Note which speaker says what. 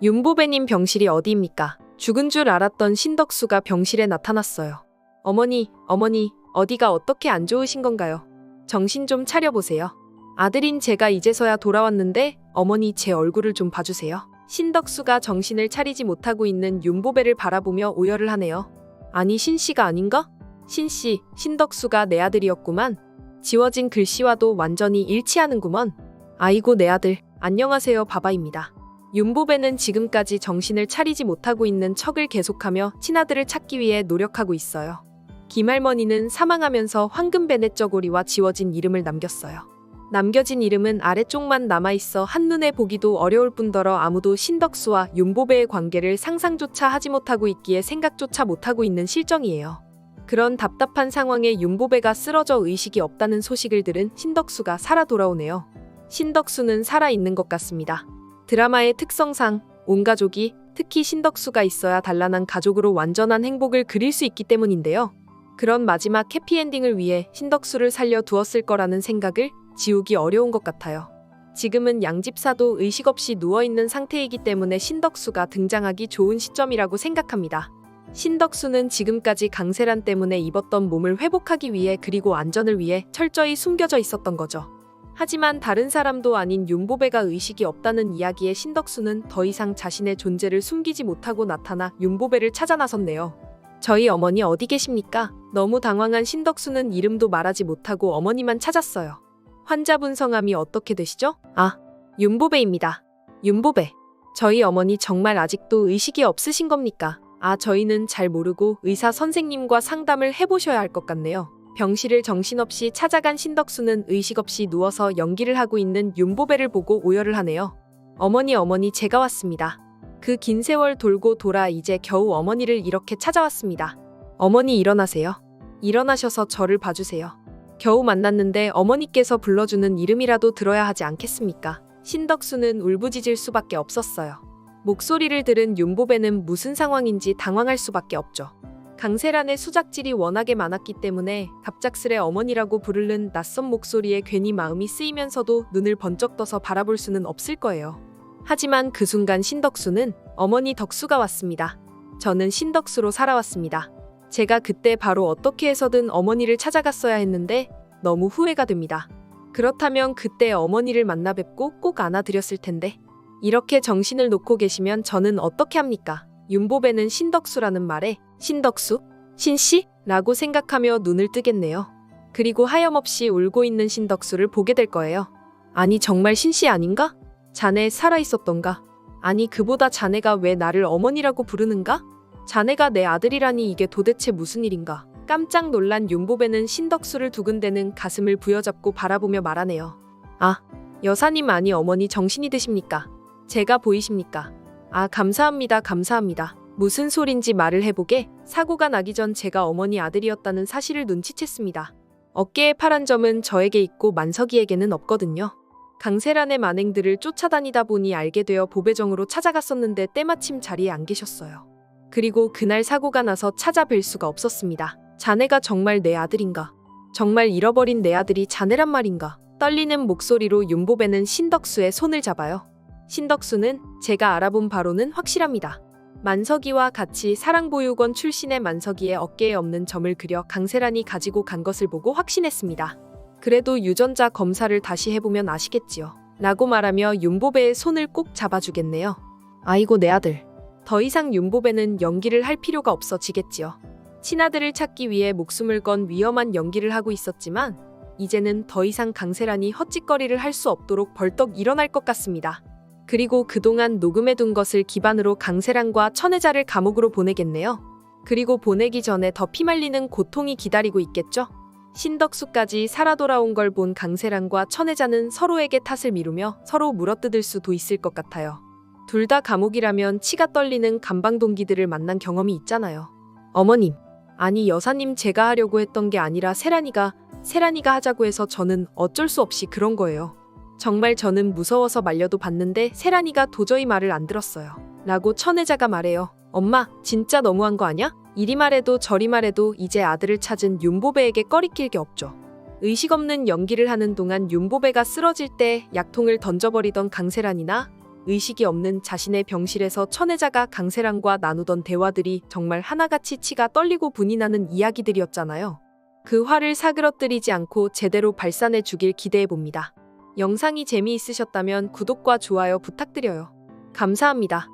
Speaker 1: 윤보배님 병실이 어디입니까? 죽은 줄 알았던 신덕수가 병실에 나타났어요. 어머니, 어디가 어떻게 안 좋으신 건가요? 정신 좀 차려보세요. 아들인 제가 이제서야 돌아왔는데 어머니 제 얼굴을 좀 봐주세요. 신덕수가 정신을 차리지 못하고 있는 윤보배를 바라보며 오열을 하네요. 아니 신씨가 아닌가? 신씨, 신덕수가 내 아들이었구만. 지워진 글씨와도 완전히 일치하는구먼. 아이고 내 아들, 안녕하세요 바바입니다. 윤보배는 지금까지 정신을 차리지 못하고 있는 척을 계속하며 친아들을 찾기 위해 노력하고 있어요. 김할머니는 사망하면서 황금베넷 저고리와 지워진 이름을 남겼어요. 남겨진 이름은 아래쪽만 남아있어 한눈에 보기도 어려울 뿐더러 아무도 신덕수와 윤보배의 관계를 상상조차 하지 못하고 있기에 생각조차 못하고 있는 실정이에요. 그런 답답한 상황에 윤보배가 쓰러져 의식이 없다는 소식을 들은 신덕수가 살아 돌아오네요. 신덕수는 살아있는 것 같습니다. 드라마의 특성상 온 가족이, 특히 신덕수가 있어야 단란한 가족으로 완전한 행복을 그릴 수 있기 때문인데요. 그런 마지막 해피엔딩을 위해 신덕수를 살려두었을 거라는 생각을 지우기 어려운 것 같아요. 지금은 양집사도 의식 없이 누워있는 상태이기 때문에 신덕수가 등장하기 좋은 시점이라고 생각합니다. 신덕수는 지금까지 강세란 때문에 입었던 몸을 회복하기 위해 그리고 안전을 위해 철저히 숨겨져 있었던 거죠. 하지만 다른 사람도 아닌 윤보배가 의식이 없다는 이야기에 신덕수는 더 이상 자신의 존재를 숨기지 못하고 나타나 윤보배를 찾아 나섰네요. 저희 어머니 어디 계십니까? 너무 당황한 신덕수는 이름도 말하지 못하고 어머니만 찾았어요. 환자분 성함이 어떻게 되시죠? 아, 윤보배입니다. 윤보배. 저희 어머니 정말 아직도 의식이 없으신 겁니까? 아, 저희는 잘 모르고 의사 선생님과 상담을 해보셔야 할 것 같네요. 병실을 정신없이 찾아간 신덕수는 의식 없이 누워서 연기를 하고 있는 윤보배를 보고 오열을 하네요. 어머니 제가 왔습니다. 그 긴 세월 돌고 돌아 이제 겨우 어머니를 이렇게 찾아왔습니다. 어머니 일어나세요. 일어나셔서 저를 봐주세요. 겨우 만났는데 어머니께서 불러주는 이름이라도 들어야 하지 않겠습니까? 신덕수는 울부짖을 수밖에 없었어요. 목소리를 들은 윤보배는 무슨 상황인지 당황할 수밖에 없죠. 강세란의 수작질이 워낙에 많았기 때문에 갑작스레 어머니라고 부르는 낯선 목소리에 괜히 마음이 쓰이면서도 눈을 번쩍 떠서 바라볼 수는 없을 거예요. 하지만 그 순간 신덕수는 어머니 덕수가 왔습니다. 저는 신덕수로 살아왔습니다. 제가 그때 바로 어떻게 해서든 어머니를 찾아갔어야 했는데 너무 후회가 됩니다. 그렇다면 그때 어머니를 만나 뵙고 꼭 안아드렸을 텐데. 이렇게 정신을 놓고 계시면 저는 어떻게 합니까? 윤보배는 신덕수라는 말에 신덕수? 신씨? 라고 생각하며 눈을 뜨겠네요. 그리고 하염없이 울고 있는 신덕수를 보게 될 거예요. 아니 정말 신씨 아닌가? 자네 살아있었던가? 아니 그보다 자네가 왜 나를 어머니라고 부르는가? 자네가 내 아들이라니 이게 도대체 무슨 일인가? 깜짝 놀란 윤보배는 신덕수를 두근대는 가슴을 부여잡고 바라보며 말하네요. 아, 여사님 아니 어머니 정신이 드십니까? 제가 보이십니까? 아 감사합니다. 무슨 소린지 말을 해보게. 사고가 나기 전 제가 어머니 아들이었다는 사실을 눈치챘습니다. 어깨에 파란 점은 저에게 있고 만석이에게는 없거든요. 강세란의 만행들을 쫓아다니다 보니 알게 되어 보배정으로 찾아갔었는데 때마침 자리에 안 계셨어요. 그리고 그날 사고가 나서 찾아뵐 수가 없었습니다. 자네가 정말 내 아들인가? 정말 잃어버린 내 아들이 자네란 말인가? 떨리는 목소리로 윤보배는 신덕수의 손을 잡아요. 신덕수는 제가 알아본 바로는 확실합니다. 만석이와 같이 사랑보육원 출신의 만석이의 어깨에 없는 점을 그려 강세란이 가지고 간 것을 보고 확신했습니다. 그래도 유전자 검사를 다시 해보면 아시겠지요. 라고 말하며 윤보배의 손을 꼭 잡아주겠네요. 아이고 내 아들. 더 이상 윤보배는 연기를 할 필요가 없어지겠지요. 친아들을 찾기 위해 목숨을 건 위험한 연기를 하고 있었지만 이제는 더 이상 강세란이 헛짓거리를 할 수 없도록 벌떡 일어날 것 같습니다. 그리고 그동안 녹음해둔 것을 기반으로 강세란과 천혜자를 감옥으로 보내겠네요. 그리고 보내기 전에 더 피말리는 고통이 기다리고 있겠죠? 신덕수까지 살아 돌아온 걸 본 강세란과 천혜자는 서로에게 탓을 미루며 서로 물어뜯을 수도 있을 것 같아요. 둘 다 감옥이라면 치가 떨리는 감방동기들을 만난 경험이 있잖아요. 어머님, 아니 여사님 제가 하려고 했던 게 아니라 세란이가 하자고 해서 저는 어쩔 수 없이 그런 거예요. 정말 저는 무서워서 말려도 봤는데 세란이가 도저히 말을 안 들었어요. 라고 천혜자가 말해요. 엄마, 진짜 너무한 거 아냐? 이리 말해도 저리 말해도 이제 아들을 찾은 윤보배에게 꺼리낄 게 없죠. 의식 없는 연기를 하는 동안 윤보배가 쓰러질 때 약통을 던져버리던 강세란이나 의식이 없는 자신의 병실에서 천혜자가 강세랑과 나누던 대화들이 정말 하나같이 치가 떨리고 분이 나는 이야기들이었잖아요. 그 화를 사그러뜨리지 않고 제대로 발산해 주길 기대해 봅니다. 영상이 재미있으셨다면 구독과 좋아요 부탁드려요. 감사합니다.